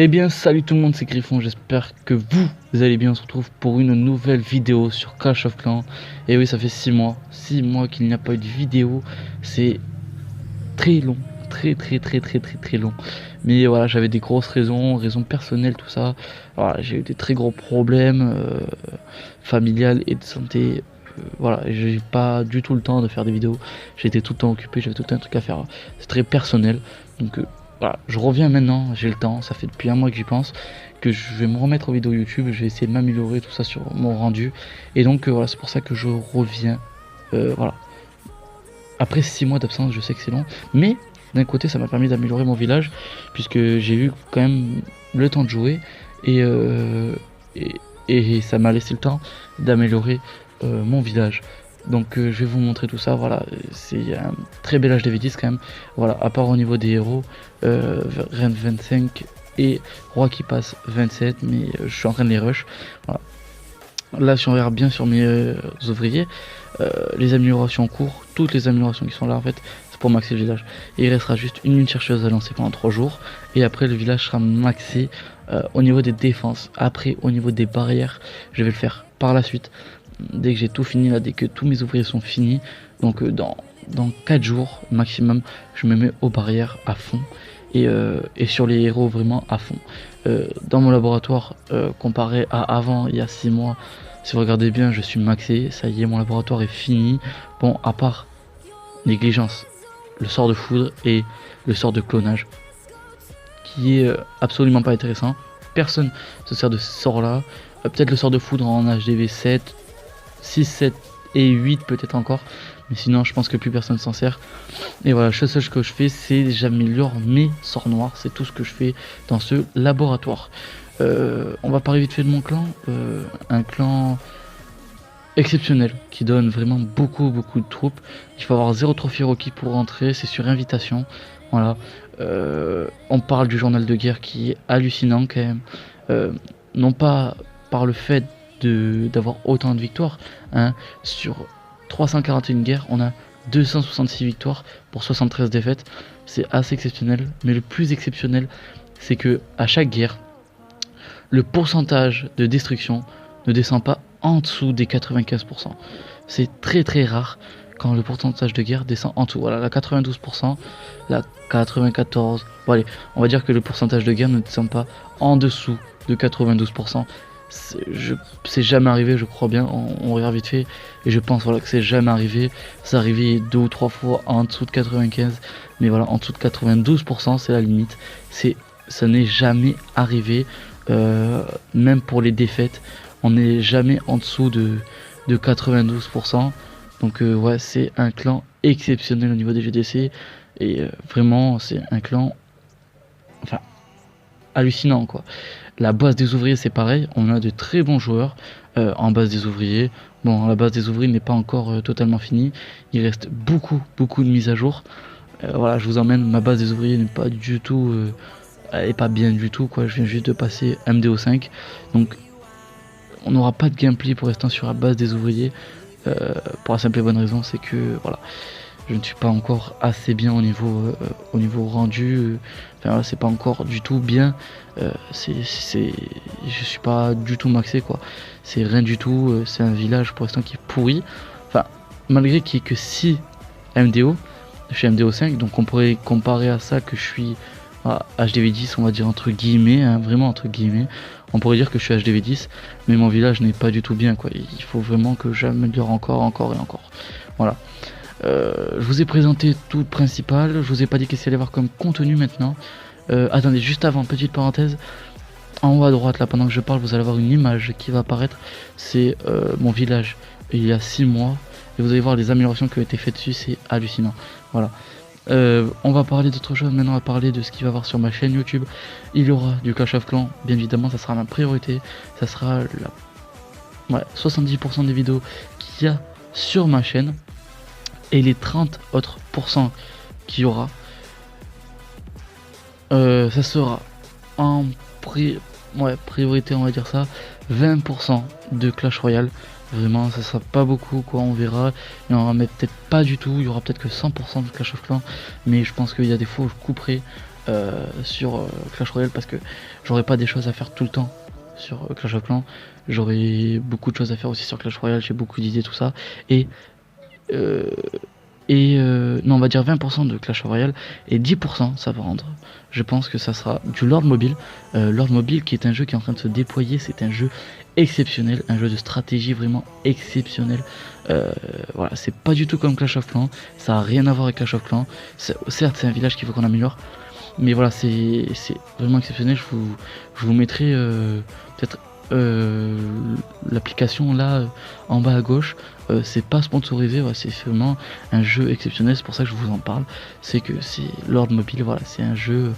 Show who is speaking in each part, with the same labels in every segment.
Speaker 1: Eh bien salut tout le monde, c'est Griffon, j'espère que vous allez bien. On se retrouve pour une nouvelle vidéo sur Clash of Clans. Et oui, ça fait 6 mois qu'il n'y a pas eu de vidéo. C'est très long, très long. Mais voilà, j'avais des grosses raisons personnelles, tout ça. Voilà, j'ai eu des très gros problèmes familiales et de santé. Voilà, et j'ai pas du tout le temps de faire des vidéos. J'étais tout le temps occupé, j'avais tout un truc à faire. C'est très personnel. Donc voilà, je reviens maintenant, j'ai le temps, ça fait depuis un mois que j'y pense, que je vais me remettre aux vidéos YouTube, je vais essayer de m'améliorer tout ça sur mon rendu. Et donc voilà, c'est pour ça que je reviens. Voilà. Après 6 mois d'absence, je sais que c'est long, mais d'un côté ça m'a permis d'améliorer mon village, puisque j'ai eu quand même le temps de jouer, et, et ça m'a laissé le temps d'améliorer mon village. Donc je vais vous montrer tout ça. Voilà, c'est un très bel HDV10 quand même. Voilà, à part au niveau des héros, Reine 25 et Roi qui passe 27, mais je suis en train de les rush. Voilà. Là, si on regarde bien sur mes ouvriers, les améliorations en cours, toutes les améliorations qui sont là en fait, c'est pour maxer le village. Et il restera juste une chercheuse à lancer pendant 3 jours, et après le village sera maxé au niveau des défenses. Après, au niveau des barrières, je vais le faire par la suite. Dès que j'ai tout fini là, dès que tous mes ouvriers sont finis, donc dans 4 jours maximum, je me mets aux barrières à fond, et sur les héros vraiment à fond. Dans mon laboratoire, comparé à avant, il y a 6 mois, si vous regardez bien, je suis maxé, ça y est, mon laboratoire est fini. Bon, à part négligence, le sort de foudre et le sort de clonage, qui est absolument pas intéressant. Personne se sert de ce sort là. Peut-être le sort de foudre en HDV 7, 6, 7 et 8 peut-être encore, mais sinon je pense que plus personne s'en sert. Et voilà, le seul que je fais, c'est j'améliore mes sorts noirs, c'est tout ce que je fais dans ce laboratoire. On va parler vite fait de mon clan, un clan exceptionnel qui donne vraiment beaucoup de troupes. Il faut avoir 0 trophée Rocky pour rentrer, c'est sur invitation. Voilà, on parle du journal de guerre qui est hallucinant quand même, non pas par le fait d'avoir autant de victoires, hein. Sur 341 guerres, on a 266 victoires pour 73 défaites. C'est assez exceptionnel, mais le plus exceptionnel, c'est que à chaque guerre, le pourcentage de destruction ne descend pas en dessous des 95%. C'est très rare quand le pourcentage de guerre descend en dessous. Voilà, la 92%, la 94%. Bon allez, on va dire que le pourcentage de guerre ne descend pas en dessous de 92%. C'est jamais arrivé, je crois bien. On regarde vite fait, et je pense voilà que c'est jamais arrivé. C'est arrivé 2 ou 3 fois en dessous de 95, mais voilà, en dessous de 92%, c'est la limite. Ça n'est jamais arrivé, même pour les défaites, on n'est jamais en dessous de 92%. Donc ouais, c'est un clan exceptionnel au niveau des GDC, et vraiment c'est un clan, enfin, hallucinant quoi. La base des ouvriers c'est pareil, on a de très bons joueurs en base des ouvriers. Bon, la base des ouvriers n'est pas encore totalement finie, il reste beaucoup de mises à jour. Voilà, je vous emmène, ma base des ouvriers n'est pas du tout, elle est pas bien du tout quoi. Je viens juste de passer MDO5, donc on n'aura pas de gameplay pour l'instant sur la base des ouvriers, pour la simple et bonne raison, c'est que voilà, je ne suis pas encore assez bien au niveau rendu. Enfin voilà, c'est pas encore du tout bien. Je suis pas du tout maxé quoi. C'est rien du tout. C'est un village pour l'instant qui est pourri. Enfin, malgré qu'il n'y ait que 6 MDO, je suis MDO 5, donc on pourrait comparer à ça que je suis HDV 10, on va dire entre guillemets, hein, vraiment entre guillemets. On pourrait dire que je suis HDV 10, mais mon village n'est pas du tout bien quoi. Il faut vraiment que j'améliore encore et encore. Voilà. Je vous ai présenté tout le principal, je vous ai pas dit qu'est-ce qu'il allait y avoir comme contenu maintenant. Attendez, juste avant, petite parenthèse, en haut à droite là, pendant que je parle, vous allez avoir une image qui va apparaître. C'est mon village il y a 6 mois, et vous allez voir les améliorations qui ont été faites dessus, c'est hallucinant. Voilà. On va parler d'autre chose maintenant, on va parler de ce qu'il va y avoir sur ma chaîne YouTube. Il y aura du Clash of Clans, bien évidemment, ça sera ma priorité. Ça sera 70% des vidéos qu'il y a sur ma chaîne, et les 30 autres pourcents qu'il y aura, ça sera en priorité, on va dire ça, 20% de Clash Royale. Vraiment, ça sera pas beaucoup quoi, on verra. Il y en aura peut-être pas du tout, il y aura peut-être que 100% de Clash of Clans, mais je pense qu'il y a des fois où je couperai sur Clash Royale, parce que j'aurais pas des choses à faire tout le temps sur Clash of Clans. J'aurais beaucoup de choses à faire aussi sur Clash Royale, j'ai beaucoup d'idées, tout ça. Et, euh, non, on va dire 20% de Clash Royale et 10% ça va rendre. Je pense que ça sera du Lord Mobile. Lord Mobile qui est un jeu qui est en train de se déployer, c'est un jeu exceptionnel, un jeu de stratégie vraiment exceptionnel. Voilà, c'est pas du tout comme Clash of Clans, ça a rien à voir avec Clash of Clans. Certes, c'est un village qu'il faut qu'on améliore, mais voilà, c'est vraiment exceptionnel. Je vous mettrai peut-être l'application là en bas à gauche. C'est pas sponsorisé, voilà, c'est vraiment un jeu exceptionnel, c'est pour ça que je vous en parle. C'est que c'est Lord Mobile, voilà, c'est un jeu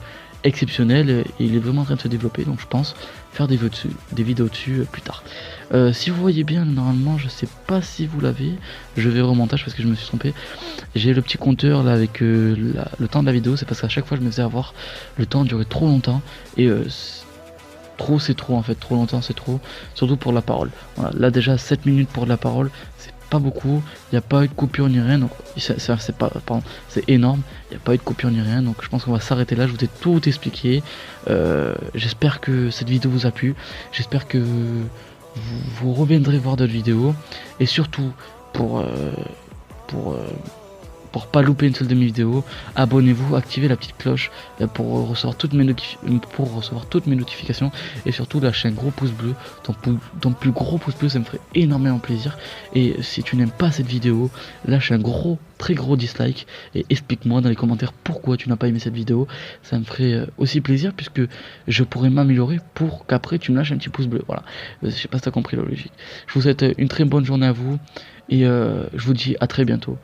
Speaker 1: exceptionnel et il est vraiment en train de se développer, donc je pense faire des vidéos dessus plus tard. Si vous voyez bien, normalement, je sais pas si vous l'avez, je vais au montage parce que je me suis trompé. J'ai le petit compteur là avec le temps de la vidéo, c'est parce qu'à chaque fois je me faisais avoir, le temps durait trop longtemps et trop c'est trop en fait, trop longtemps c'est trop, surtout pour la parole. Voilà, là déjà 7 minutes pour la parole, c'est pas beaucoup, il n'y a pas eu de coupure ni rien, donc c'est pas, pardon, c'est énorme, il n'y a pas eu de coupure ni rien, donc je pense qu'on va s'arrêter là, je vous ai tout expliqué. J'espère que cette vidéo vous a plu, j'espère que vous reviendrez voir d'autres vidéos, et surtout pour pour pas louper une seule de mes vidéos, abonnez-vous, activez la petite cloche pour recevoir toutes mes notifications, et surtout lâchez un gros pouce bleu, ton plus gros pouce bleu, ça me ferait énormément plaisir. Et si tu n'aimes pas cette vidéo, lâche un très gros dislike et explique-moi dans les commentaires pourquoi tu n'as pas aimé cette vidéo. Ça me ferait aussi plaisir, puisque je pourrais m'améliorer pour qu'après tu me lâches un petit pouce bleu. Voilà, je sais pas si tu as compris la logique. Je vous souhaite une très bonne journée à vous et je vous dis à très bientôt.